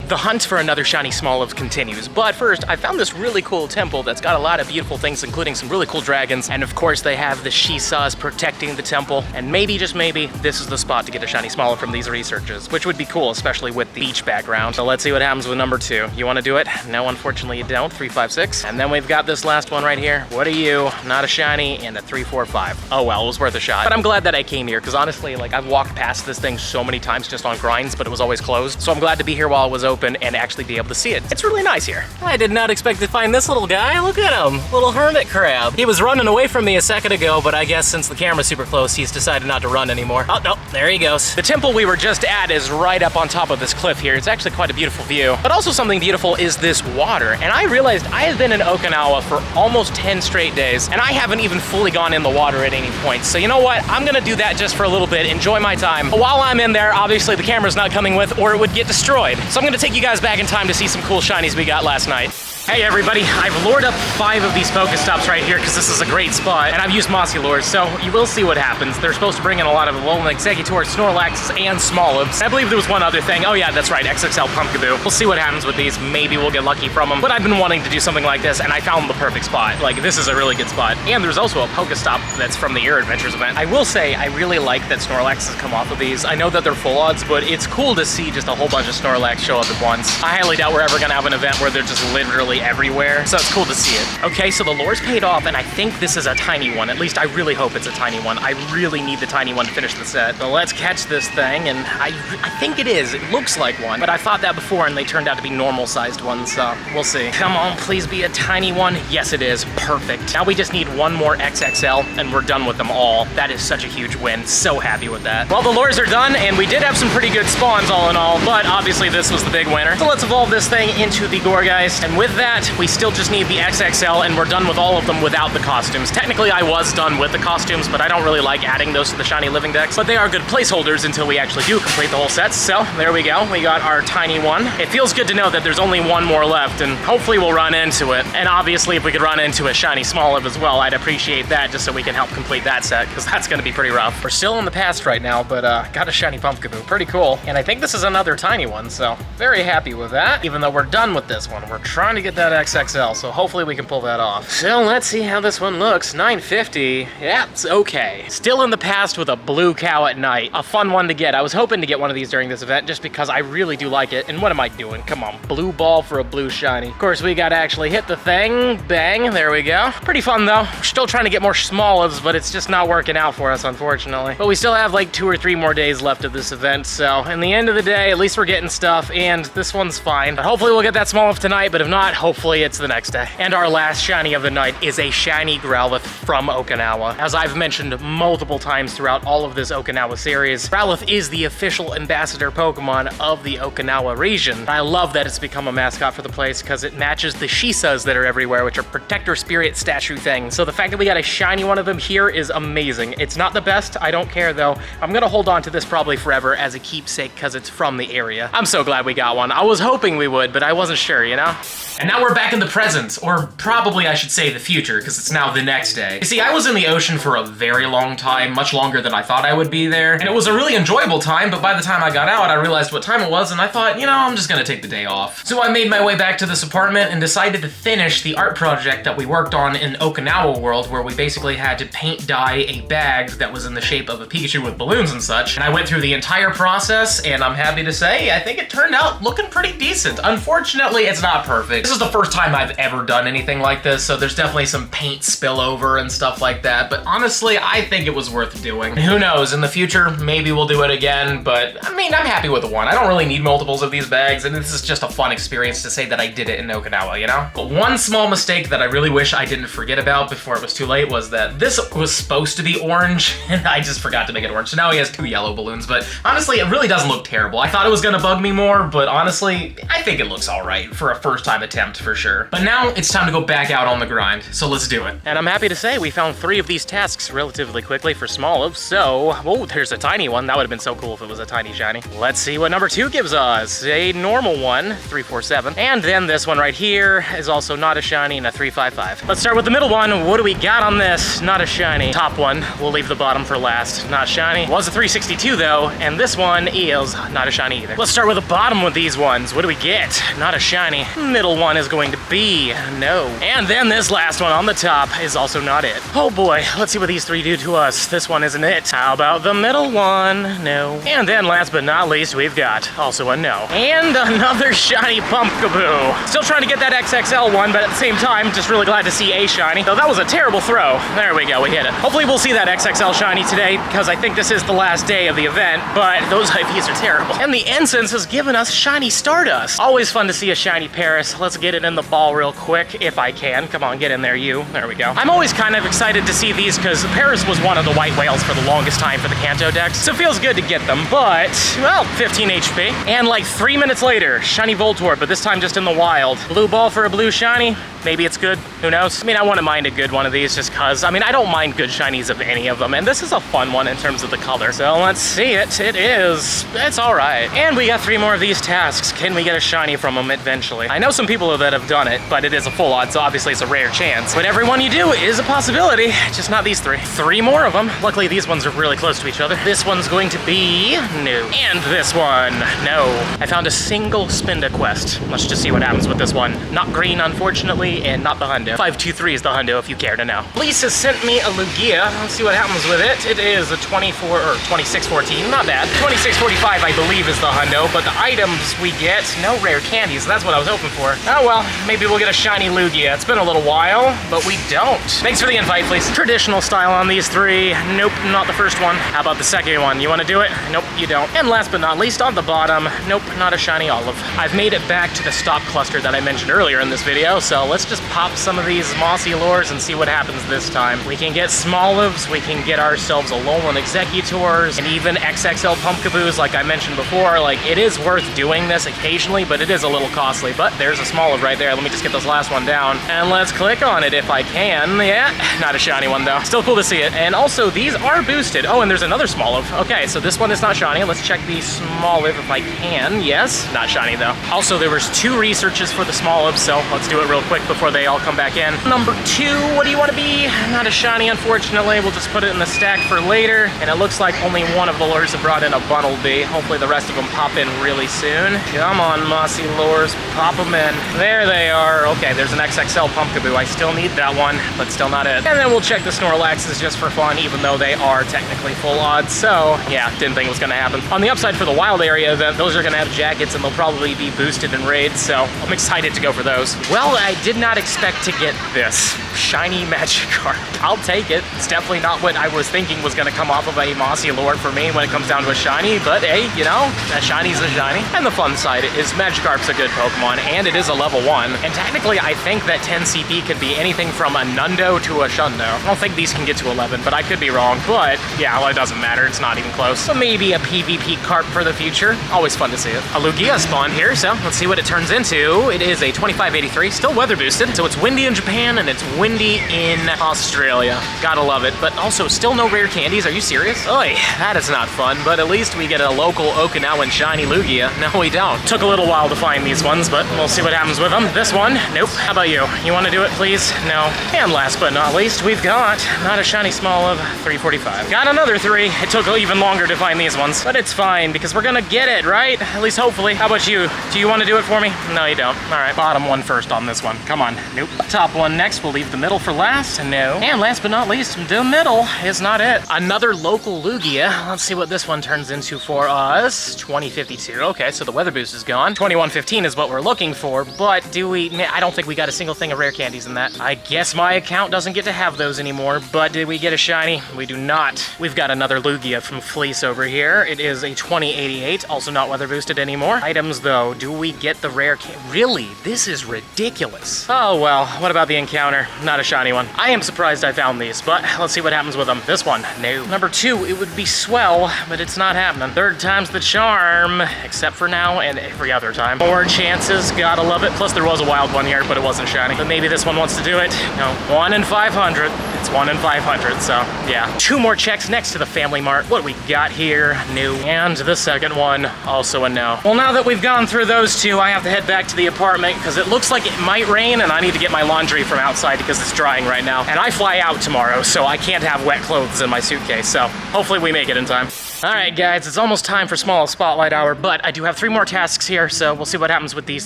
The hunt for another Shiny Smoliv continues, but first, I found this really cool temple that's got a lot of beautiful things, including some really cool dragons, and of course they have the Shisas protecting the temple, and maybe, just maybe, this is the spot to get a Shiny Smoliv from these researches, which would be cool, especially with the beach background. So let's see what happens with number 2. You want to do it? No, unfortunately you don't. 356. And then we've got this last one right here. What are you? Not a Shiny, and a 345. Oh well, it was worth a shot. But I'm glad that I came here, because honestly, like, I've walked past this thing so many times just on grinds, but it was always closed. So I'm glad to be here while it was open and actually be able to see it. It's really nice here. I did not expect to find this little guy. Look at him, little hermit crab. He was running away from me a second ago, but I guess since the camera's super close, he's decided not to run anymore. Oh, no, there he goes. The temple we were just at is right up on top of this cliff here. It's actually quite a beautiful view, but also something beautiful is this water. And I realized I have been in Okinawa for almost 10 straight days, and I haven't even fully gone in the water at any point. So you know what? I'm gonna do that just for a little bit, enjoy my time. But while I'm in there, obviously the camera's not coming with, or it would get destroyed. So I'm gonna take you guys back in time to see some cool shinies we got last night. Hey everybody, I've lured up 5 of these Pokestops right here because this is a great spot, and I've used Mossy lures, so you will see what happens. They're supposed to bring in a lot of Alolan Exeggutor, Snorlaxes, and Smolivs. I believe there was one other thing. Oh yeah, that's right, XXL Pumpkaboo. We'll see what happens with these. Maybe we'll get lucky from them. But I've been wanting to do something like this, and I found the perfect spot. Like, this is a really good spot. And there's also a Pokestop that's from the Air Adventures event. I will say, I really like that Snorlaxes come off of these. I know that they're full odds, but it's cool to see just a whole bunch of Snorlax show up at once. I highly doubt we're ever gonna have an event where they're just literally everywhere. So it's cool to see it. Okay, so the lure's paid off, and I think this is a tiny one. At least I really hope it's a tiny one. I really need the tiny one to finish the set. So let's catch this thing, and I think it is. It looks like one, but I thought that before, and they turned out to be normal-sized ones, so we'll see. Come on, please be a tiny one. Yes, it is. Perfect. Now we just need one more XXL, and we're done with them all. That is such a huge win. So happy with that. Well, the lures are done, and we did have some pretty good spawns all in all, but obviously this was the big winner. So let's evolve this thing into the Gourgeist, and with that, we still just need the XXL, and we're done with all of them without the costumes. Technically, I was done with the costumes, but I don't really like adding those to the shiny living decks, but they are good placeholders until we actually do complete the whole set. So there we go. We got our tiny one. It feels good to know that there's only one more left, and hopefully we'll run into it. And obviously, if we could run into a Shiny Smoliv as well, I'd appreciate that just so we can help complete that set, because that's going to be pretty rough. We're still in the past right now, but got a Shiny Pumpkaboo. Pretty cool. And I think this is another tiny one, so very happy with that. Even though we're done with this one, we're trying to get that XXL, so hopefully we can pull that off. So let's see how this one looks. 950. Yeah, it's okay. Still in the past with a blue cow at night. A fun one to get. I was hoping to get one of these during this event just because I really do like it. And what am I doing? Come on. Blue ball for a blue shiny. Of course, we gotta actually hit the thing. Bang. There we go. Pretty fun though. We're still trying to get more Smolivs, but it's just not working out for us, unfortunately. But we still have like 2 or 3 more days left of this event. So in the end of the day, at least we're getting stuff, and this one's fine. But hopefully we'll get that Smoliv tonight, but if not, hopefully it's the next day. And our last shiny of the night is a shiny Growlithe from Okinawa. As I've mentioned multiple times throughout all of this Okinawa series, Growlithe is the official ambassador Pokemon of the Okinawa region. I love that it's become a mascot for the place because it matches the Shisas that are everywhere, which are protector spirit statue things. So the fact that we got a shiny one of them here is amazing. It's not the best, I don't care though. I'm gonna hold on to this probably forever as a keepsake because it's from the area. I'm so glad we got one. I was hoping we would, but I wasn't sure, you know? And now we're back in the present, or probably I should say the future, because it's now the next day. You see, I was in the ocean for a very long time, much longer than I thought I would be there, and it was a really enjoyable time, but by the time I got out, I realized what time it was, and I thought, you know, I'm just gonna take the day off. So I made my way back to this apartment and decided to finish the art project that we worked on in Okinawa World, where we basically had to paint dye a bag that was in the shape of a Pikachu with balloons and such, and I went through the entire process, and I'm happy to say, I think it turned out looking pretty decent. Unfortunately, it's not perfect. This is the first time I've ever done anything like this, so there's definitely some paint spillover and stuff like that, but honestly, I think it was worth doing. Who knows, in the future, maybe we'll do it again, but I mean, I'm happy with the one. I don't really need multiples of these bags, and this is just a fun experience to say that I did it in Okinawa, you know? But one small mistake that I really wish I didn't forget about before it was too late was that this was supposed to be orange, and I just forgot to make it orange, so now he has 2 yellow balloons, but honestly, it really doesn't look terrible. I thought it was gonna bug me more, but honestly, I think it looks all right for a first-time attempt. attempt for sure. But now it's time to go back out on the grind, so let's do it. And I'm happy to say we found 3 of these tasks relatively quickly for Smoliv, so, oh, there's a tiny one. That would have been so cool if it was a tiny shiny. Let's see what number 2 gives us. A normal one, 347. And then this one right here is also not a shiny and a 355. Let's start with the middle one. What do we got on this? Not a shiny. Top one, we'll leave the bottom for last. Not shiny. Was a 362 though, and this one is not a shiny either. Let's start with the bottom with these ones. What do we get? Not a shiny. Middle one is going to be no. And then this last one on the top is also not it. Oh boy, let's see what these 3 do to us. This one isn't it. How about the middle one? No. And then last but not least, we've got also a no. And another shiny Pumpkaboo. Still trying to get that XXL one, but at the same time, just really glad to see a shiny. So that was a terrible throw. There we go, we hit it. Hopefully we'll see that XXL shiny today, because I think this is the last day of the event, but those IVs are terrible. And the Ensigns has given us shiny Stardust. Always fun to see a shiny Paris. Let's get it in the ball real quick, if I can. Come on, get in there, you. There we go. I'm always kind of excited to see these, because Paris was one of the white whales for the longest time for the Kanto decks, so it feels good to get them, but, well, 15 HP. And like 3 minutes later, shiny Voltorb, but this time just in the wild. Blue ball for a blue shiny. Maybe it's good, who knows? I mean, I wouldn't mind a good one of these just cause, I mean, I don't mind good shinies of any of them, and this is a fun one in terms of the color. So let's see it. It's all right. And we got 3 more of these tasks. Can we get a shiny from them eventually? I know some people that have done it, but it is a full odds, so obviously it's a rare chance. But every one you do is a possibility, just not these 3. 3 more of them. Luckily, these ones are really close to each other. This one's going to be no. And this one, no. I found a single Spinda quest. Let's just see what happens with this one. Not green, unfortunately, and not the hundo. 523 is the hundo if you care to know. Lisa sent me a Lugia. Let's see what happens with it. It is a 24 or 2614, not bad. 2645 I believe is the hundo, but the items we get, no rare candies. That's what I was hoping for. Oh well, maybe we'll get a shiny Lugia. It's been a little while, but we don't. Thanks for the invite, please. Traditional style on these 3. Nope, not the first one. How about the second one? You want to do it? Nope, you don't. And last but not least, on the bottom, nope, not a shiny Olive. I've made it back to the stock cluster that I mentioned earlier in this video, so let's just pop some of these mossy lures and see what happens this time. We can get Smolivs, we can get ourselves Alolan Executors, and even XXL Pumpkaboos like I mentioned before. Like, it is worth doing this occasionally, but it is a little costly. But there's a Smoliv right there. Let me just get this last one down, and let's click on it if I can. Yeah, not a shiny one though. Still cool to see it. And also, these are boosted. Oh, and there's another Smoliv. Okay, so this one is not shiny. Let's check the Smoliv if I can. Yes, not shiny though. Also, there was 2 researches for the Smoliv, so let's do it real quick before they all come back in. Number 2, what do you want to be? Not a shiny, unfortunately. We'll just put it in the stack for later. And it looks like only one of the lures have brought in a Bunnelby. Hopefully the rest of them pop in really soon. Come on, mossy lures, pop them in. There they are. Okay, there's an XXL Pumpkaboo. I still need that one, but still not it. And then we'll check the Snorlaxes just for fun, even though they are technically full odds. So yeah, didn't think it was gonna happen. On the upside for the wild area, those are gonna have jackets and they'll probably be boosted in raids, so I'm excited to go for those. Well, I did not expect to get this shiny Magikarp. I'll take it. It's definitely not what I was thinking was gonna come off of a mossy lure for me when it comes down to a shiny, but hey, you know, a shiny's a shiny. And the fun side is Magikarp's a good Pokemon, and it is a level 1. And technically, I think that 10 CP could be anything from a Nundo to a Shundo. I don't think these can get to 11, but I could be wrong. But yeah, well, it doesn't matter. It's not even close. So maybe a PvP Carp for the future. Always fun to see it. A Lugia spawned here, so let's see what it turns into. It is a 2583, still weather boosted. So it's windy in Japan and it's windy in Australia. Gotta love it. But also, still no rare candies. Are you serious? Oy, that is not fun. But at least we get a local Okinawan shiny Lugia. No, we don't. Took a little while to find these ones, but we'll see what happens with them. This one, nope. How about you? You want to do it, please? No. And last but not least, we've got not a Shiny Smoliv, 345. Got another 3. It took even longer to find these ones, but it's fine because we're gonna get it, right? At least hopefully. How about you? Do you want to do it for me? No, you don't. All right, bottom one first on this one. Come on. Nope. Top one next. We'll leave the middle for last. No. And last but not least, the middle is not it. Another local Lugia. Let's see what this one turns into for us. 2052. Okay, so the weather boost is gone. 2115 is what we're looking for, but do we... I don't think we got a single thing of rare candies in that. I guess my account doesn't get to have those anymore, but did we get a shiny? We do not. We've got another Lugia from Fleece over here. It is a 2088, also not weather boosted anymore. Items though, do we get the rare Really? This is ridiculous. Oh well, what about the encounter? Not a shiny one. I am surprised I found these, but let's see what happens with them. This one, no. Number 2, it would be Swell, but it's not happening. 3rd time's the charm, except for now and every other time. 4 chances, gotta love it. Plus there was a wild one here, but it wasn't shiny. But maybe this one wants to do it. No, 1 in 500. It's 1 in 500, so yeah. 2 more checks next to the Family Mart. What do we got here? New. And the second one, also a no. Well, now that we've gone through those 2, I have to head back to the apartment because it looks like it might rain and I need to get my laundry from outside because it's drying right now. And I fly out tomorrow, so I can't have wet clothes in my suitcase. So hopefully we make it in time. All right, guys, it's almost time for small spotlight hour, but I do have 3 more tasks here, so we'll see what happens with these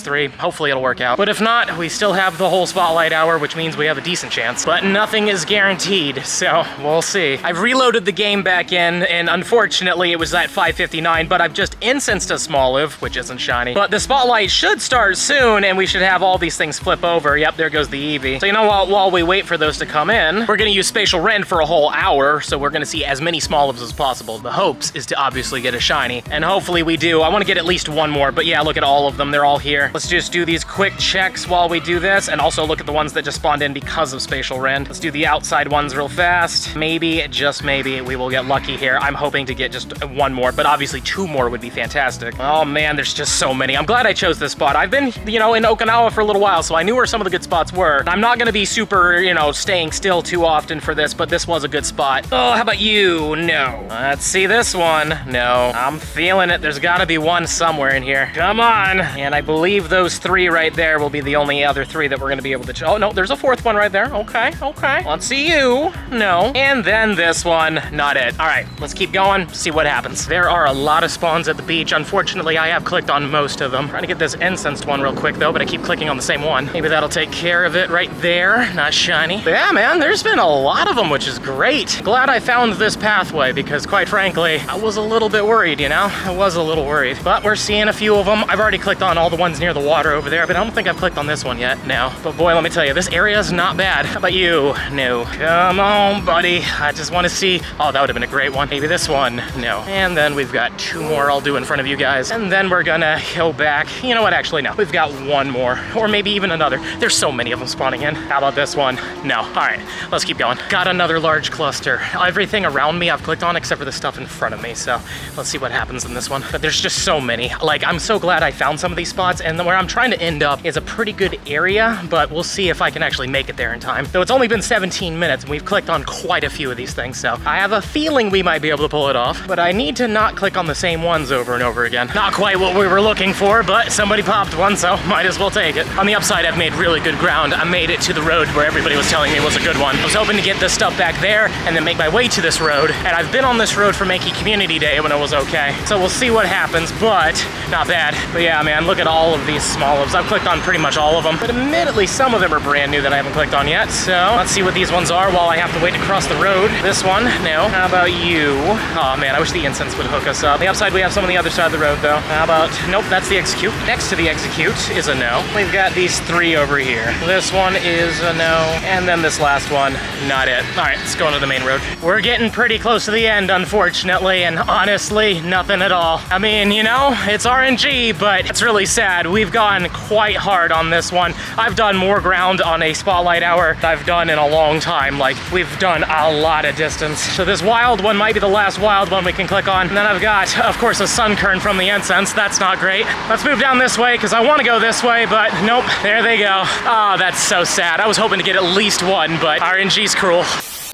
3. Hopefully it'll work out. But if not, we still have the whole spotlight hour, which means we have a decent chance. But nothing is guaranteed, so we'll see. I've reloaded the game back in, and unfortunately it was at 5:59, but I've just instanced a Smoliv, which isn't shiny. But the spotlight should start soon, and we should have all these things flip over. Yep, there goes the Eevee. So you know what, while we wait for those to come in, we're gonna use Spatial Rend for a whole hour, so we're gonna see as many Smolivs as possible. The hopes is to obviously get a shiny, and hopefully we do. I want to get at least 1 more, but yeah, look at all of them. They're all here. Let's just do these quick checks while we do this, and also look at the ones that just spawned in because of Spatial Rend. Let's do the outside ones real fast. Maybe, just maybe, we will get lucky here. I'm hoping to get just 1 more, but obviously 2 more would be fantastic. Oh man, there's just so many. I'm glad I chose this spot. I've been, you know, in Okinawa for a little while, so I knew where some of the good spots were. I'm not gonna be super, you know, staying still too often for this, but this was a good spot. Oh, how about you? No. Let's see this one. No, I'm feeling it. There's gotta be 1 somewhere in here. Come on. And I believe those 3 right there will be the only other 3 that we're gonna be able to, oh no, there's a 4th one right there. Okay, okay. Let's see you. No. And then this one, not it. All right, let's keep going, see what happens. There are a lot of spawns at the beach. Unfortunately, I have clicked on most of them. Trying to get this incensed one real quick though, but I keep clicking on the same one. Maybe that'll take care of it right there. Not shiny. But yeah, man, there's been a lot of them, which is great. Glad I found this pathway because quite frankly, I was a little bit worried, you know? I was a little worried, but we're seeing a few of them. I've already clicked on all the ones near the water over there, but I don't think I've clicked on this one yet. No. But boy, let me tell you, this area is not bad. How about you? No. Come on, buddy. I just want to see. Oh, that would have been a great one. Maybe this one. No. And then we've got 2 more I'll do in front of you guys. And then we're gonna go back. You know what? Actually, no. We've got 1 more, or maybe even another. There's so many of them spawning in. How about this one? No. All right, let's keep going. Got another large cluster. Everything around me I've clicked on except for the stuff in front of me. So let's see what happens in this one. But there's just so many. Like, I'm so glad I found some of these spots, and where I'm trying to end up is a pretty good area, but we'll see if I can actually make it there in time. Though it's only been 17 minutes, and we've clicked on quite a few of these things, so I have a feeling we might be able to pull it off, but I need to not click on the same ones over and over again. Not quite what we were looking for, but somebody popped one, so might as well take it. On the upside, I've made really good ground. I made it to the road where everybody was telling me was a good one. I was hoping to get this stuff back there and then make my way to this road, and I've been on this road for Makey Community Day when it was okay. So we'll see what happens, but not bad. But yeah, man, look at all of these Smolivs. I've clicked on pretty much all of them, but admittedly, some of them are brand new that I haven't clicked on yet. So let's see what these ones are while I have to wait to cross the road. This one, no. How about you? Oh man, I wish the incense would hook us up. On the upside, we have some on the other side of the road though. How about, nope, that's the execute. Next to the execute is a no. We've got these 3 over here. This one is a no, and then this last one, not it. All right, let's go into the main road. We're getting pretty close to the end, unfortunately, and honestly, nothing at all. I mean, you know, it's RNG, but it's really sad. We've gone quite hard on this one. I've done more ground on a spotlight hour than I've done in a long time. Like, we've done a lot of distance. So this wild one might be the last wild one we can click on. And then I've got, of course, a sun kern from the incense. That's not great. Let's move down this way, because I want to go this way, but nope, there they go. Oh, that's so sad. I was hoping to get at least 1, but RNG's cruel.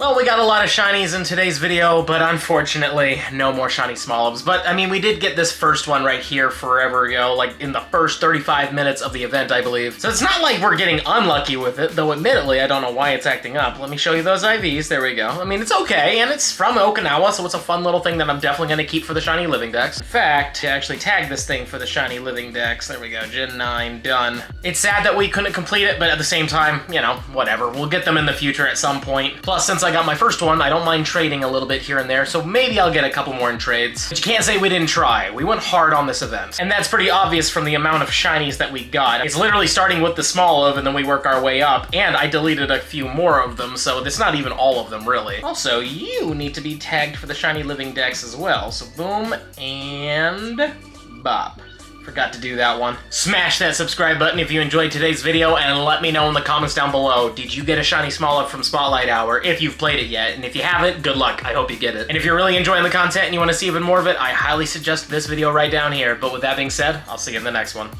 Well, we got a lot of shinies in today's video, but unfortunately, no more shiny Smolivs. But, I mean, we did get this first one right here forever ago, like in the first 35 minutes of the event, I believe. So it's not like we're getting unlucky with it, though admittedly, I don't know why it's acting up. Let me show you those IVs. There we go. I mean, it's okay, and it's from Okinawa, so it's a fun little thing that I'm definitely going to keep for the shiny living dex. In fact, to actually tag this thing for the shiny living dex, there we go, Gen 9, done. It's sad that we couldn't complete it, but at the same time, you know, whatever. We'll get them in the future at some point. Plus, since I got my first one, I don't mind trading a little bit here and there, so maybe I'll get a couple more in trades. But you can't say we didn't try. We went hard on this event. And that's pretty obvious from the amount of shinies that we got. It's literally starting with the Smoliv and then we work our way up, and I deleted a few more of them, so it's not even all of them, really. Also, you need to be tagged for the shiny living dex as well, so boom and bop. Forgot to do that one. Smash that subscribe button if you enjoyed today's video, and let me know in the comments down below, did you get a shiny Smoliv from Spotlight Hour, if you've played it yet? And if you haven't, good luck. I hope you get it. And if you're really enjoying the content and you want to see even more of it, I highly suggest this video right down here. But with that being said, I'll see you in the next one.